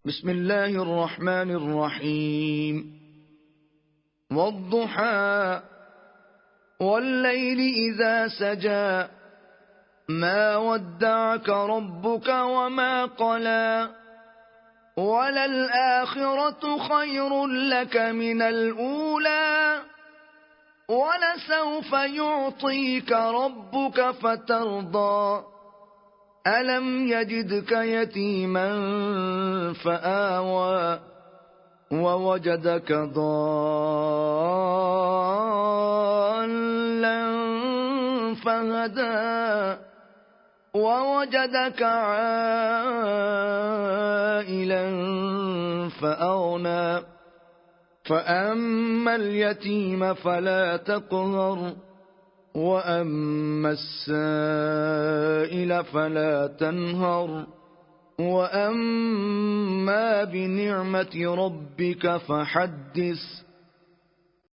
بسم الله الرحمن الرحيم. والضحى والليل إذا سجى ما ودعك ربك وما قلى وللآخرة خير لك من الأولى ولسوف يعطيك ربك فترضى ألم يجدك يتيما فآوى ووجدك ضالا فهدى ووجدك عائلا فأغنى فأما اليتيم فلا تقهر وأما السائل فلا تنهر وأما بنعمة ربك فحدث